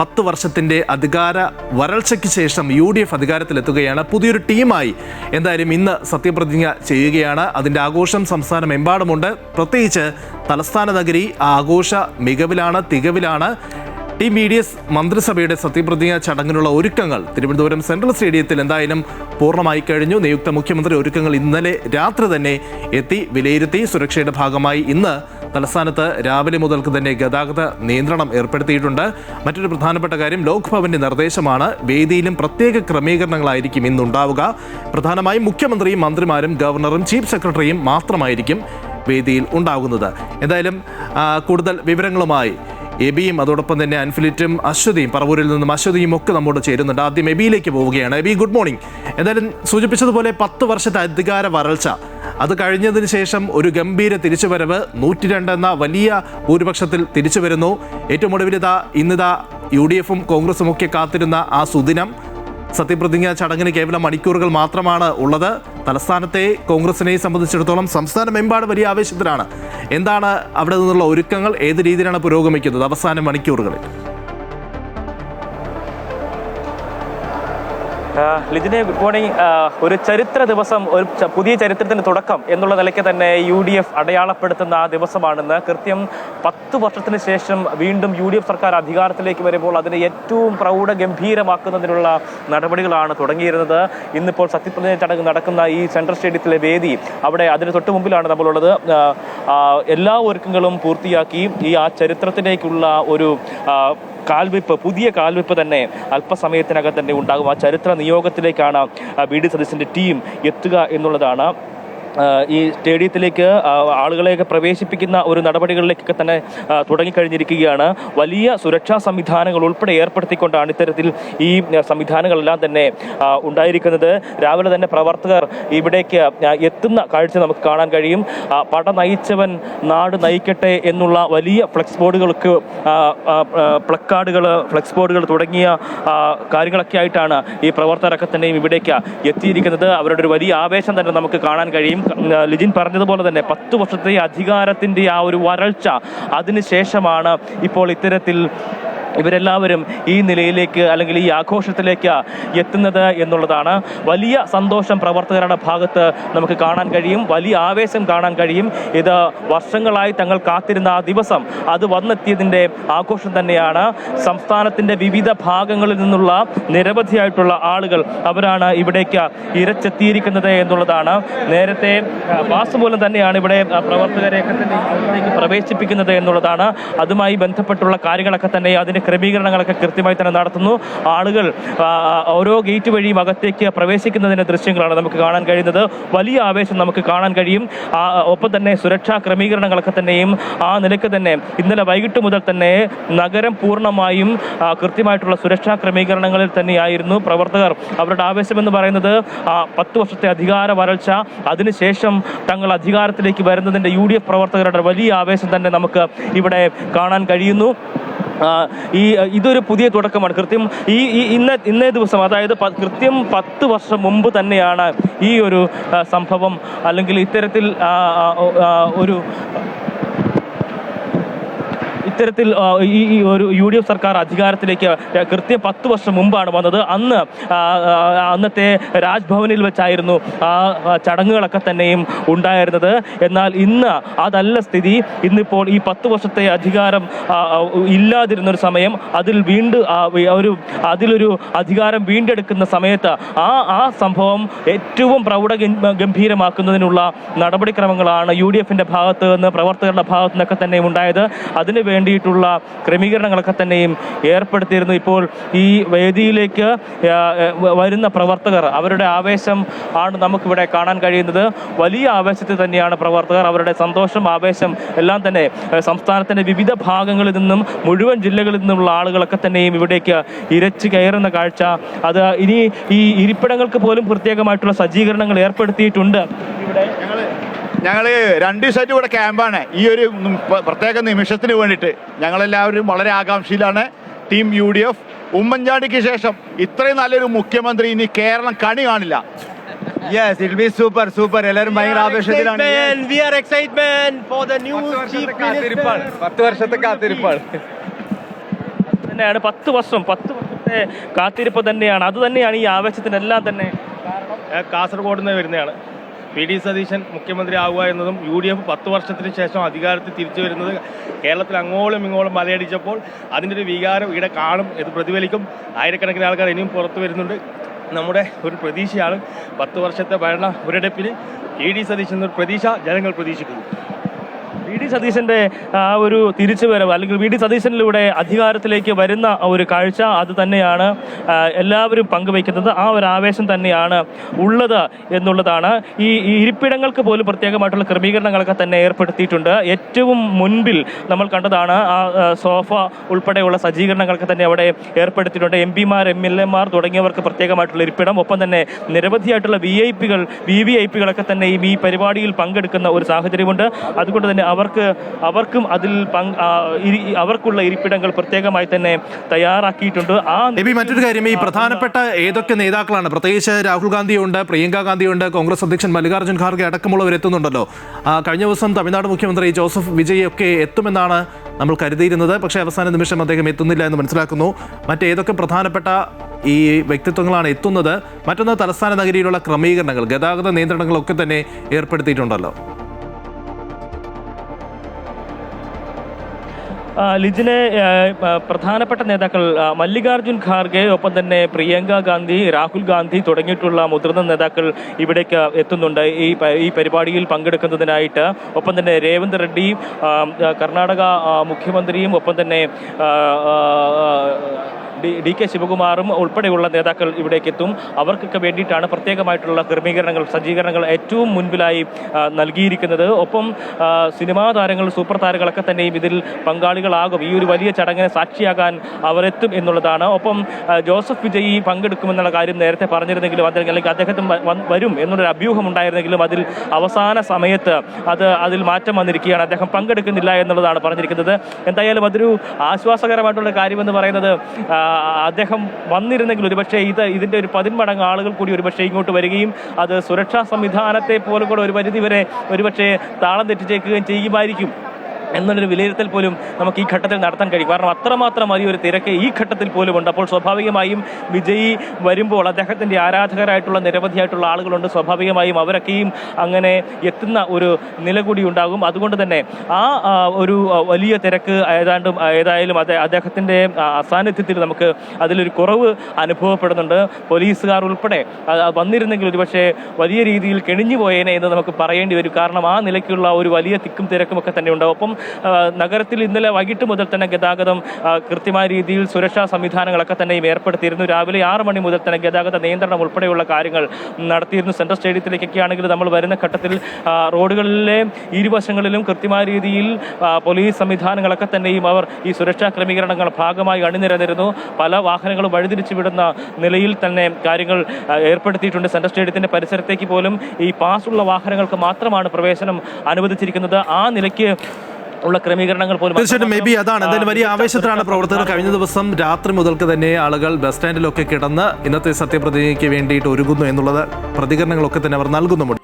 10 വർഷത്തിൻ്റെ അധികാര വരൾച്ചയ്ക്ക് ശേഷം UDF അധികാരത്തിലെത്തുകയാണ്. പുതിയൊരു ടീമായി എന്തായാലും ഇന്ന് സത്യപ്രതിജ്ഞ ചെയ്യുകയാണ്. അതിൻ്റെ ആഘോഷം സംസ്ഥാനമെമ്പാടുമുണ്ട്. പ്രത്യേകിച്ച് തലസ്ഥാന നഗരി ആഘോഷ മികവിലാണ്, തികവിലാണ്. ടീം BDS മന്ത്രിസഭയുടെ സത്യപ്രതിജ്ഞ ചടങ്ങിനുള്ള ഒരുക്കങ്ങൾ തിരുവനന്തപുരം സെൻട്രൽ സ്റ്റേഡിയത്തിൽ എന്തായാലും പൂർണ്ണമായി കഴിഞ്ഞു. നിയുക്ത മുഖ്യമന്ത്രി ഒരുക്കങ്ങൾ ഇന്നലെ രാത്രി തന്നെ എത്തി വിലയിരുത്തി. സുരക്ഷയുടെ ഭാഗമായി ഇന്ന് തലസ്ഥാനത്ത് രാവിലെ മുതൽക്ക് തന്നെ ഗതാഗത നിയന്ത്രണം ഏർപ്പെടുത്തിയിട്ടുണ്ട്. മറ്റൊരു പ്രധാനപ്പെട്ട കാര്യം ലോക് ഭവന്റെ നിർദ്ദേശമാണ്. വേദിയിലും പ്രത്യേക ക്രമീകരണങ്ങളായിരിക്കും ഇന്നുണ്ടാവുക. പ്രധാനമായും മുഖ്യമന്ത്രിയും മന്ത്രിമാരും ഗവർണറും ചീഫ് സെക്രട്ടറിയും മാത്രമായിരിക്കും വേദിയിൽ ഉണ്ടാകുന്നത്. എന്തായാലും കൂടുതൽ വിവരങ്ങളുമായി എബിയും അതോടൊപ്പം തന്നെ അൻഫിലിറ്റും അശ്വതിയും പറവൂരിൽ നിന്നും അശ്വതിയും ഒക്കെ നമ്മോട് ചേരുന്നുണ്ട്. ആദ്യം എബിയിലേക്ക് പോവുകയാണ്. Aby, good morning. എന്തായാലും സൂചിപ്പിച്ചതുപോലെ 10 വർഷത്തെ അധികാര വരൾച്ച അത് കഴിഞ്ഞതിന് ശേഷം ഒരു ഗംഭീര തിരിച്ചുവരവ്, 102 എന്ന വലിയ ഭൂരിപക്ഷത്തിൽ തിരിച്ചു വരുന്നു. ഏറ്റവും ഒടുവിൽ ഇന്നിതാ UDFും കോൺഗ്രസും ഒക്കെ കാത്തിരുന്ന ആ സുദിനം. സത്യപ്രതിജ്ഞാ ചടങ്ങിന് കേവലം മണിക്കൂറുകൾ മാത്രമാണ് ഉള്ളത്. തലസ്ഥാനത്തെ കോൺഗ്രസിനെ സംബന്ധിച്ചിടത്തോളം സംസ്ഥാനമെമ്പാട് വലിയ ആവേശത്തിലാണ്. എന്താണ് അവിടെ നിന്നുള്ള ഒരുക്കങ്ങൾ? ഏത് രീതിയിലാണ് പുരോഗമിക്കുന്നത് അവസാന മണിക്കൂറുകളിൽ? ലിജിനെ, ഗുഡ് മോർണിംഗ്. ഒരു ചരിത്ര ദിവസം, ഒരു പുതിയ ചരിത്രത്തിന് തുടക്കം എന്നുള്ള നിലയ്ക്ക് തന്നെ UDF അടയാളപ്പെടുത്തുന്ന ആ ദിവസമാണെന്ന്. കൃത്യം 10 വർഷത്തിന് ശേഷം വീണ്ടും UDF സർക്കാർ അധികാരത്തിലേക്ക് വരുമ്പോൾ അതിനെ ഏറ്റവും പ്രൗഢഗംഭീരമാക്കുന്നതിനുള്ള നടപടികളാണ് തുടങ്ങിയിരുന്നത്. ഇന്നിപ്പോൾ സത്യപ്രതിജ്ഞ ചടങ്ങ് നടക്കുന്ന ഈ സെൻട്രൽ സ്റ്റേഡിയത്തിലെ വേദി, അവിടെ അതിന് തൊട്ട് മുമ്പിലാണ് നമ്മളുള്ളത്. എല്ലാ ഒരുക്കങ്ങളും പൂർത്തിയാക്കി ഈ ആ ചരിത്രത്തിലേക്കുള്ള ഒരു കാൽവെപ്പ്, പുതിയ കാൽവെപ്പ് തന്നെ അല്പസമയത്തിനകം തന്നെ ഉണ്ടാകും. ആ ചരിത്ര നിയോഗത്തിലേക്കാണ് BD സതീശന്റെ ടീം എത്തുക എന്നുള്ളതാണ്. ഈ സ്റ്റേഡിയത്തിലേക്ക് ആളുകളെയൊക്കെ പ്രവേശിപ്പിക്കുന്ന ഒരു നടപടികളിലേക്കൊക്കെ തന്നെ തുടങ്ങിക്കഴിഞ്ഞിരിക്കുകയാണ്. വലിയ സുരക്ഷാ സംവിധാനങ്ങൾ ഉൾപ്പെടെ ഏർപ്പെടുത്തിക്കൊണ്ടാണ് ഇത്തരത്തിൽ ഈ സംവിധാനങ്ങളെല്ലാം തന്നെ ഉണ്ടായിരിക്കുന്നത്. രാവിലെ തന്നെ പ്രവർത്തകർ ഇവിടേക്ക് എത്തുന്ന കാഴ്ച നമുക്ക് കാണാൻ കഴിയും. പട നയിച്ചവൻ നാട് നയിക്കട്ടെ എന്നുള്ള വലിയ ഫ്ലെക്സ് ബോർഡുകൾ തുടങ്ങിയ കാര്യങ്ങളൊക്കെ ആയിട്ടാണ് ഈ പ്രവർത്തകരൊക്കെ തന്നെയും ഇവിടേക്ക് എത്തിയിരിക്കുന്നത്. അവരുടെ ഒരു വലിയ ആവേശം തന്നെ നമുക്ക് കാണാൻ കഴിയും. ലിജിൻ പറഞ്ഞതുപോലെ തന്നെ 10 വർഷത്തെ അധികാരത്തിന്റെ ആ ഒരു വരൾച്ച, അതിനുശേഷമാണ് ഇപ്പോൾ ഇത്തരത്തിൽ ഇവരെല്ലാവരും ഈ നിലയിലേക്ക് അല്ലെങ്കിൽ ഈ ആഘോഷത്തിലേക്ക് എത്തുന്നത് എന്നുള്ളതാണ്. വലിയ സന്തോഷം പ്രവർത്തകരുടെ ഭാഗത്ത് നമുക്ക് കാണാൻ കഴിയും. വലിയ ആവേശം കാണാൻ കഴിയും. ഇത് വർഷങ്ങളായി തങ്ങൾ കാത്തിരുന്ന ആ ദിവസം അത് വന്നെത്തിയതിൻ്റെ ആഘോഷം തന്നെയാണ്. സംസ്ഥാനത്തിൻ്റെ വിവിധ ഭാഗങ്ങളിൽ നിന്നുള്ള നിരവധിയായിട്ടുള്ള ആളുകൾ അവരാണ് ഇവിടേക്ക് ഇരച്ചെത്തിയിരിക്കുന്നത് എന്നുള്ളതാണ്. നേരത്തെ പാസ് മൂലം തന്നെയാണ് ഇവിടെ പ്രവർത്തകരെയൊക്കെ തന്നെ ഇവിടേക്ക് പ്രവേശിപ്പിക്കുന്നത് എന്നുള്ളതാണ്. അതുമായി ബന്ധപ്പെട്ടുള്ള കാര്യങ്ങളൊക്കെ തന്നെ അതിന് ക്രമീകരണങ്ങളൊക്കെ കൃത്യമായി തന്നെ നടത്തുന്നു. ആളുകൾ ഓരോ ഗേറ്റ് വഴിയും അകത്തേക്ക് പ്രവേശിക്കുന്നതിൻ്റെ ദൃശ്യങ്ങളാണ് നമുക്ക് കാണാൻ കഴിയുന്നത്. വലിയ ആവേശം നമുക്ക് കാണാൻ കഴിയും. ഒപ്പം തന്നെ സുരക്ഷാ ക്രമീകരണങ്ങളൊക്കെ തന്നെയും ആ നിലയ്ക്ക് തന്നെ ഇന്നലെ വൈകിട്ട് മുതൽ തന്നെ നഗരം പൂർണ്ണമായും കൃത്യമായിട്ടുള്ള സുരക്ഷാ ക്രമീകരണങ്ങളിൽ തന്നെയായിരുന്നു പ്രവർത്തകർ. അവരുടെ ആവേശമെന്ന് പറയുന്നത് 10 വർഷത്തെ അധികാര വരൾച്ച, അതിനുശേഷം തങ്ങൾ അധികാരത്തിലേക്ക് വരുന്നതിൻ്റെ UDF പ്രവർത്തകരുടെ വലിയ ആവേശം തന്നെ നമുക്ക് ഇവിടെ കാണാൻ കഴിയുന്നു. ഇതൊരു പുതിയ തുടക്കമാണ്. കൃത്യം ഇന്നേ ദിവസം, അതായത് കൃത്യം 10 വർഷം മുമ്പ് തന്നെയാണ് ഈ ഒരു സംഭവം അല്ലെങ്കിൽ ഇത്തരത്തിൽ ഈ ഒരു UDF സർക്കാർ അധികാരത്തിലേക്ക് കൃത്യം 10 വർഷം മുമ്പാണ് വന്നത്. അന്നത്തെ രാജ്ഭവനിൽ വെച്ചായിരുന്നു ചടങ്ങുകളൊക്കെ തന്നെയും ഉണ്ടായിരുന്നത്. എന്നാൽ ഇന്ന് അതല്ല സ്ഥിതി. ഇന്നിപ്പോൾ ഈ 10 വർഷത്തെ അധികാരം ഇല്ലാതിരുന്നൊരു സമയം, അതിലൊരു അധികാരം വീണ്ടെടുക്കുന്ന സമയത്ത് ആ സംഭവം ഏറ്റവും പ്രൗഢഗംഭീരമാക്കുന്നതിനുള്ള നടപടിക്രമങ്ങളാണ് UDFന്റെ ഭാഗത്ത് നിന്ന്, പ്രവർത്തകരുടെ ഭാഗത്തു നിന്നൊക്കെ തന്നെയും ഉണ്ടായത്. അതിന് വേണ്ടിയിട്ടുള്ള ക്രമീകരണങ്ങളൊക്കെ തന്നെയും ഏർപ്പെടുത്തിയിരുന്നു. ഇപ്പോൾ ഈ വേദിയിലേക്ക് വരുന്ന പ്രവർത്തകർ, അവരുടെ ആവേശം ആണ് നമുക്കിവിടെ കാണാൻ കഴിയുന്നത്. വലിയ ആവേശത്തിൽ തന്നെയാണ് പ്രവർത്തകർ. അവരുടെ സന്തോഷം, ആവേശം എല്ലാം തന്നെ സംസ്ഥാനത്തിൻ്റെ വിവിധ ഭാഗങ്ങളിൽ നിന്നും മുഴുവൻ ജില്ലകളിൽ നിന്നുള്ള ആളുകളൊക്കെ തന്നെയും ഇവിടേക്ക് ഇരച്ചു കയറുന്ന കാഴ്ച. അത് ഇനി ഈ ഇരിപ്പിടങ്ങൾക്ക് പോലും പ്രത്യേകമായിട്ടുള്ള സജ്ജീകരണങ്ങൾ ഏർപ്പെടുത്തിയിട്ടുണ്ട്. ഇവിടെ ഞങ്ങൾ 2 ദിവസമായിട്ട് ഇവിടെ ക്യാമ്പാണ്. ഈ ഒരു പ്രത്യേക നിമിഷത്തിന് വേണ്ടിയിട്ട് ഞങ്ങളെല്ലാവരും വളരെ ആകാംക്ഷയിലാണ്. ടീം UDF ഉമ്മൻചാണ്ടിക്ക് ശേഷം ഇത്രയും നല്ലൊരു മുഖ്യമന്ത്രി ഇനി കേരളം കണി കാണില്ല. Yes, it will be super. എല്ലാവരും ഭയങ്കര ആവേശത്തിലാണ്. We are excited for the new chief minister. 10 വർഷത്തെ കാത്തിരിപ്പാണ്. തന്നെയാണ്. 10 വർഷത്തെ കാത്തിരിപ്പ് തന്നെയാണ്. അത് തന്നെയാണ് ഈ ആവേശത്തിനെല്ലാം തന്നെ ഞാൻ കാസർഗോഡ് നിന്ന് വരുന്നതാണ്. PD സതീശൻ മുഖ്യമന്ത്രി ആവുക എന്നതും UDF 10 വർഷത്തിന് ശേഷം അധികാരത്തിൽ തിരിച്ചു വരുന്നത് കേരളത്തിൽ അങ്ങോളം ഇങ്ങോളം മലയടിച്ചപ്പോൾ അതിൻ്റെ ഒരു വികാരം ഇവിടെ കാണും, ഇത് പ്രതിഫലിക്കും. ആയിരക്കണക്കിന് ആൾക്കാർ ഇനിയും പുറത്തു വരുന്നുണ്ട്. നമ്മുടെ ഒരു പ്രതീക്ഷയാണ് 10 വർഷത്തെ ഭരണ ഒരിടപ്പിന് PD സതീശൻ എന്നൊരു പ്രതീക്ഷ ജനങ്ങൾ പ്രതീക്ഷിക്കുന്നു. VD സതീശന്റെ ആ ഒരു തിരിച്ചുവരവ് അല്ലെങ്കിൽ VD സതീശനിലൂടെ അധികാരത്തിലേക്ക് വരുന്ന ഒരു കാഴ്ച അത് തന്നെയാണ് എല്ലാവരും പങ്കുവയ്ക്കുന്നത്. ആ ഒരു ആവേശം തന്നെയാണ് ഉള്ളത് എന്നുള്ളതാണ്. ഈ ഇരിപ്പിടങ്ങൾക്ക് പോലും പ്രത്യേകമായിട്ടുള്ള ക്രമീകരണങ്ങളൊക്കെ തന്നെ ഏർപ്പെടുത്തിയിട്ടുണ്ട്. ഏറ്റവും മുൻപിൽ നമ്മൾ കണ്ടതാണ് ആ സോഫ ഉൾപ്പെടെയുള്ള സജ്ജീകരണങ്ങളൊക്കെ തന്നെ അവിടെ ഏർപ്പെടുത്തിയിട്ടുണ്ട്. MP-മാർ MLA-മാർ തുടങ്ങിയവർക്ക് പ്രത്യേകമായിട്ടുള്ള ഇരിപ്പിടം, ഒപ്പം തന്നെ നിരവധിയായിട്ടുള്ള VVIP-കളൊക്കെ തന്നെ ഈ പരിപാടിയിൽ പങ്കെടുക്കുന്ന ഒരു സാഹചര്യമുണ്ട്. അതുകൊണ്ട് തന്നെ അവർക്കും അതിൽ അവർക്കുള്ള ഇരിപ്പിടങ്ങൾ പ്രത്യേകമായി തന്നെ തയ്യാറാക്കിയിട്ടുണ്ട്. മറ്റൊരു കാര്യം, ഈ പ്രധാനപ്പെട്ട ഏതൊക്കെ നേതാക്കളാണ്, പ്രത്യേകിച്ച് രാഹുൽ ഗാന്ധിയുണ്ട്, പ്രിയങ്ക ഗാന്ധിയുണ്ട്, കോൺഗ്രസ് അധ്യക്ഷൻ മല്ലികാർജ്ജുൻ ഖാർഗെ അടക്കമുള്ളവർ എത്തുന്നുണ്ടല്ലോ. കഴിഞ്ഞ ദിവസം തമിഴ്നാട് മുഖ്യമന്ത്രി ജോസഫ് വിജയ് ഒക്കെ എത്തുമെന്നാണ് നമ്മൾ കരുതിയിരുന്നത്. പക്ഷേ അവസാന നിമിഷം അദ്ദേഹം എത്തുന്നില്ല എന്ന് മനസ്സിലാക്കുന്നു. മറ്റേതൊക്കെ പ്രധാനപ്പെട്ട ഈ വ്യക്തിത്വങ്ങളാണ് എത്തുന്നത്? മറ്റൊന്ന്, തലസ്ഥാന നഗരിയിലുള്ള ക്രമീകരണങ്ങൾ, ഗതാഗത നിയന്ത്രണങ്ങളൊക്കെ തന്നെ ഏർപ്പെടുത്തിയിട്ടുണ്ടല്ലോ. ലിജിനെ പ്രധാനപ്പെട്ട നേതാക്കൾ മല്ലികാർജ്ജുൻ ഖാർഗെ, ഒപ്പം തന്നെ പ്രിയങ്ക ഗാന്ധി, രാഹുൽ ഗാന്ധി തുടങ്ങിയിട്ടുള്ള മുതിർന്ന നേതാക്കൾ ഇവിടേക്ക് എത്തുന്നുണ്ട് ഈ പരിപാടിയിൽ പങ്കെടുക്കുന്നതിനായിട്ട്. ഒപ്പം തന്നെ രേവന്ത് റെഡ്ഡി, കർണാടക മുഖ്യമന്ത്രിയും, ഒപ്പം തന്നെ DK ശിവകുമാറും ഉൾപ്പെടെയുള്ള നേതാക്കൾ ഇവിടേക്ക് എത്തും. അവർക്കൊക്കെ വേണ്ടിയിട്ടാണ് പ്രത്യേകമായിട്ടുള്ള ക്രമീകരണങ്ങൾ, സജ്ജീകരണങ്ങൾ ഏറ്റവും മുൻപിലായി നൽകിയിരിക്കുന്നത്. ഒപ്പം സിനിമാ താരങ്ങൾ, സൂപ്പർ താരങ്ങളൊക്കെ തന്നെയും ഇതിൽ പങ്കാളികളാകും. ഈ ഒരു വലിയ ചടങ്ങിന് സാക്ഷിയാകാൻ അവരെത്തും എന്നുള്ളതാണ്. ഒപ്പം ജോസഫ് വിജയ് പങ്കെടുക്കുമെന്നുള്ള കാര്യം നേരത്തെ പറഞ്ഞിരുന്നെങ്കിലും അല്ലെങ്കിൽ അദ്ദേഹത്തിന് വരും എന്നുള്ളൊരു അഭ്യൂഹം ഉണ്ടായിരുന്നെങ്കിലും അതിൽ അവസാന സമയത്ത് അതിൽ മാറ്റം വന്നിരിക്കുകയാണ്. അദ്ദേഹം പങ്കെടുക്കുന്നില്ല എന്നുള്ളതാണ് പറഞ്ഞിരിക്കുന്നത്. എന്തായാലും അതൊരു ആശ്വാസകരമായിട്ടുള്ള കാര്യമെന്ന് പറയുന്നത്, അദ്ദേഹം വന്നിരുന്നെങ്കിൽ ഒരുപക്ഷെ ഇതിൻ്റെ ഒരു 10 മടങ്ങ് ആളുകൾ കൂടി ഒരുപക്ഷെ ഇങ്ങോട്ട് വരികയും അത് സുരക്ഷാ സംവിധാനത്തെ പോലും കൂടെ ഒരു പരിധിവരെ ഒരുപക്ഷെ താളം തെറ്റിച്ചേക്കുകയും ചെയ്യുമായിരിക്കും എന്നുള്ളൊരു വിലയിരുത്തൽ പോലും നമുക്ക് ഈ ഘട്ടത്തിൽ നടത്താൻ കഴിയും. കാരണം അത്രമാത്രം വലിയൊരു തിരക്ക് ഈ ഘട്ടത്തിൽ പോലും ഉണ്ട്. അപ്പോൾ സ്വാഭാവികമായും വിജയ് വരുമ്പോൾ അദ്ദേഹത്തിൻ്റെ ആരാധകരായിട്ടുള്ള നിരവധിയായിട്ടുള്ള ആളുകളുണ്ട്. സ്വാഭാവികമായും അവരൊക്കെയും അങ്ങനെ എത്തുന്ന ഒരു നില കൂടി ഉണ്ടാകും. അതുകൊണ്ട് തന്നെ ആ ഒരു വലിയ തിരക്ക് ഏതായാലും അദ്ദേഹത്തിൻ്റെ അസാന്നിധ്യത്തിൽ നമുക്ക് അതിലൊരു കുറവ് അനുഭവപ്പെടുന്നുണ്ട്. പോലീസുകാർ ഉൾപ്പെടെ വന്നിരുന്നെങ്കിൽ ഒരുപക്ഷെ വലിയ രീതിയിൽ കെണിഞ്ഞു പോയേനെ എന്ന് നമുക്ക് പറയേണ്ടി വരും. കാരണം ആ നിലയ്ക്കുള്ള ഒരു വലിയ തിക്കും തിരക്കുമൊക്കെ തന്നെ ഉണ്ട്. ഒപ്പം നഗരത്തിൽ ഇന്നലെ വൈകിട്ട് മുതൽ തന്നെ ഗതാഗതം കൃത്യമായ രീതിയിൽ സുരക്ഷാ സംവിധാനങ്ങളൊക്കെ തന്നെയും ഏർപ്പെടുത്തിയിരുന്നു. രാവിലെ 6 മണി മുതൽ തന്നെ ഗതാഗത നിയന്ത്രണം ഉൾപ്പെടെയുള്ള കാര്യങ്ങൾ നടത്തിയിരുന്നു. സെൻട്രൽ സ്റ്റേഡിയത്തിലേക്കൊക്കെ ആണെങ്കിൽ നമ്മൾ വരുന്ന ഘട്ടത്തിൽ റോഡുകളിലെ ഇരുവശങ്ങളിലും കൃത്യമായ രീതിയിൽ പോലീസ് സംവിധാനങ്ങളൊക്കെ തന്നെയും അവർ ഈ സുരക്ഷാ ക്രമീകരണങ്ങൾ ഭാഗമായി അണിനിരന്നിരുന്നു. പല വാഹനങ്ങളും വഴിതിരിച്ചു വിടുന്ന നിലയിൽ തന്നെ കാര്യങ്ങൾ ഏർപ്പെടുത്തിയിട്ടുണ്ട്. സെൻട്രൽ സ്റ്റേഡിയത്തിൻ്റെ പരിസരത്തേക്ക് പോലും ഈ പാസുള്ള വാഹനങ്ങൾക്ക് മാത്രമാണ് പ്രവേശനം അനുവദിച്ചിരിക്കുന്നത്. ആ നിലയ്ക്ക് ഉള്ള ക്രമീകരണങ്ങൾ പോലും തീർച്ചയായിട്ടും അതാണ്. എന്തായാലും വലിയ ആവേശത്തിലാണ് പ്രവർത്തകർ. കഴിഞ്ഞ ദിവസം രാത്രി മുതൽക്ക് തന്നെ ആളുകൾ ബസ് സ്റ്റാൻഡിലൊക്കെ കിടന്ന് ഇന്നത്തെ സത്യപ്രതിജ്ഞയ്ക്ക് വേണ്ടിയിട്ട് ഒരുങ്ങുന്നു എന്നുള്ളത് പ്രതികരണങ്ങളൊക്കെ തന്നെ അവർ നൽകുന്നുമുണ്ട്.